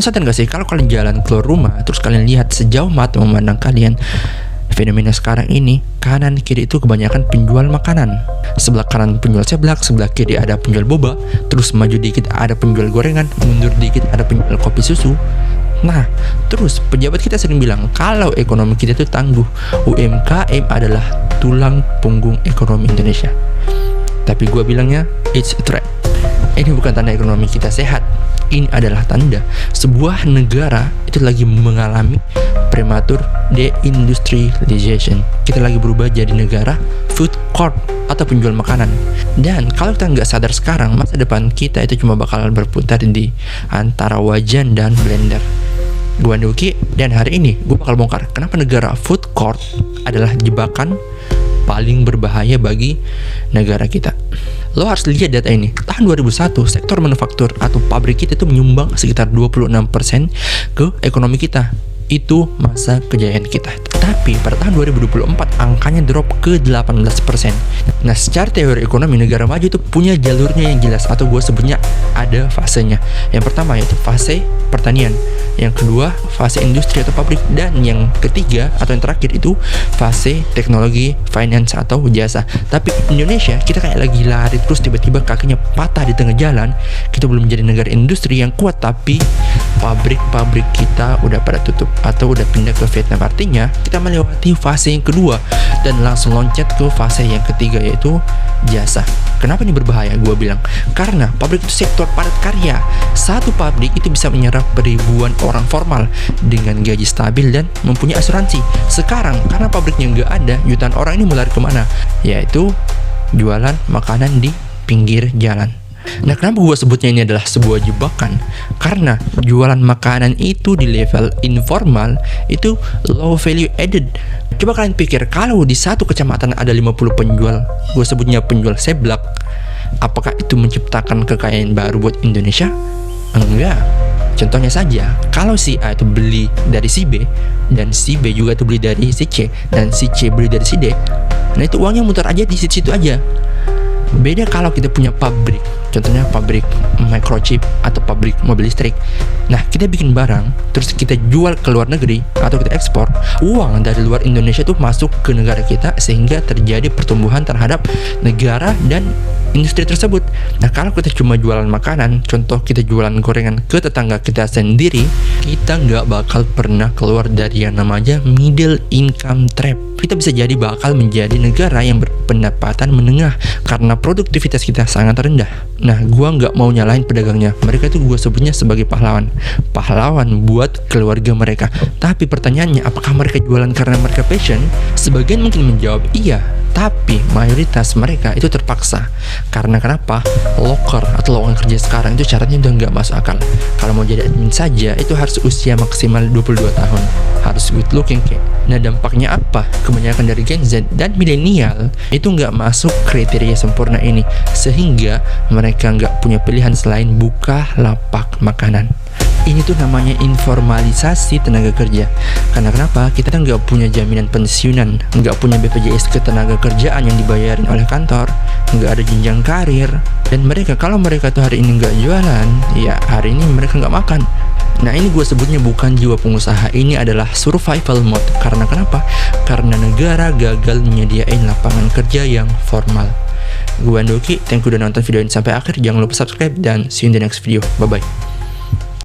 Sadar gak sih kalau kalian jalan keluar rumah terus kalian lihat sejauh mata memandang kalian, fenomena sekarang ini kanan kiri itu kebanyakan penjual makanan. Sebelah kanan penjual seblak, sebelah kiri ada penjual boba, terus maju dikit ada penjual gorengan, mundur dikit ada penjual kopi susu. Nah, terus pejabat kita sering bilang kalau ekonomi kita itu tangguh, UMKM adalah tulang punggung ekonomi Indonesia. Tapi gue bilangnya it's a threat. Ini bukan tanda ekonomi kita sehat. Ini adalah tanda sebuah negara itu lagi mengalami prematur deindustrialization. Kita lagi berubah jadi negara food court atau penjual makanan. Dan kalau kita nggak sadar sekarang, masa depan kita itu cuma bakalan berputar di antara wajan dan blender. Gue Andoki, dan hari ini gue bakal bongkar kenapa negara food court adalah jebakan paling berbahaya bagi negara kita. Lo harus lihat data ini. Tahun 2001, sektor manufaktur atau pabrik kita itu menyumbang sekitar 26% ke ekonomi kita. Itu masa kejayaan kita. Tapi pada tahun 2024 angkanya drop ke 18%. Nah, secara teori ekonomi negara maju itu punya jalurnya yang jelas, atau gue sebutnya ada fasenya. Yang pertama yaitu fase pertanian, yang kedua fase industri atau pabrik, dan yang ketiga atau yang terakhir itu fase teknologi, finance atau jasa. Tapi Indonesia kita kayak lagi lari terus, tiba-tiba kakinya patah di tengah jalan. Kita belum menjadi negara industri yang kuat, tapi pabrik-pabrik kita udah pada tutup atau udah pindah ke Vietnam. Artinya kita melewati fase yang kedua dan langsung loncat ke fase yang ketiga yaitu jasa. Kenapa ini berbahaya? Gue bilang karena pabrik itu sektor padat karya. Satu pabrik itu bisa menyerap ribuan orang formal dengan gaji stabil dan mempunyai asuransi. Sekarang karena pabriknya nggak ada, jutaan orang ini mulai kemana? Yaitu jualan makanan di pinggir jalan. Nah, kenapa gue sebutnya ini adalah sebuah jebakan? Karena jualan makanan itu di level informal itu low value added. Coba kalian pikir, kalau di satu kecamatan ada 50 penjual, gue sebutnya penjual seblak, apakah itu menciptakan kekayaan baru buat Indonesia? Enggak. Contohnya saja, kalau si A itu beli dari si B, dan si B juga itu beli dari si C, dan si C beli dari si D, nah itu uangnya muter aja di situ aja. Beda kalau kita punya pabrik, contohnya pabrik microchip atau pabrik mobil listrik. Nah, kita bikin barang, terus kita jual ke luar negeri atau kita ekspor, uang dari luar Indonesia tuh masuk ke negara kita sehingga terjadi pertumbuhan terhadap negara dan industri tersebut. Nah, kalau kita cuma jualan makanan, contoh kita jualan gorengan ke tetangga kita sendiri, kita nggak bakal pernah keluar dari yang namanya middle income trap. Kita bisa jadi bakal menjadi negara yang berpendapatan menengah karena produktivitas kita sangat rendah. Nah, gua nggak mau nyalahin pedagangnya. Mereka itu gua sebutnya sebagai pahlawan. Pahlawan buat keluarga mereka. Tapi pertanyaannya, apakah mereka jualan karena mereka passion? Sebagian mungkin menjawab iya, tapi mayoritas mereka itu terpaksa. Karena kenapa? Loker atau lowongan kerja sekarang itu syaratnya udah nggak masuk akal. Kalau mau jadi admin saja itu harus usia maksimal 22 tahun, harus good looking kayak. Nah, dampaknya apa? Kebanyakan dari Gen Z dan milenial itu nggak masuk kriteria sempurna ini, sehingga mereka nggak punya pilihan selain buka lapak makanan. Ini tuh namanya informalisasi tenaga kerja. Karena kenapa? Kita nggak punya jaminan pensiunan, nggak punya BPJS ketenaga kerjaan yang dibayarin oleh kantor, nggak ada jenjang karir. Dan mereka, kalau mereka tuh hari ini nggak jualan, ya hari ini mereka nggak makan. Nah, ini gue sebutnya bukan jiwa pengusaha, ini adalah survival mode. Karena kenapa? Karena negara gagal menyediain lapangan kerja yang formal. Gue Andoki, thank you udah nonton video ini sampai akhir. Jangan lupa subscribe dan see you in the next video. Bye bye.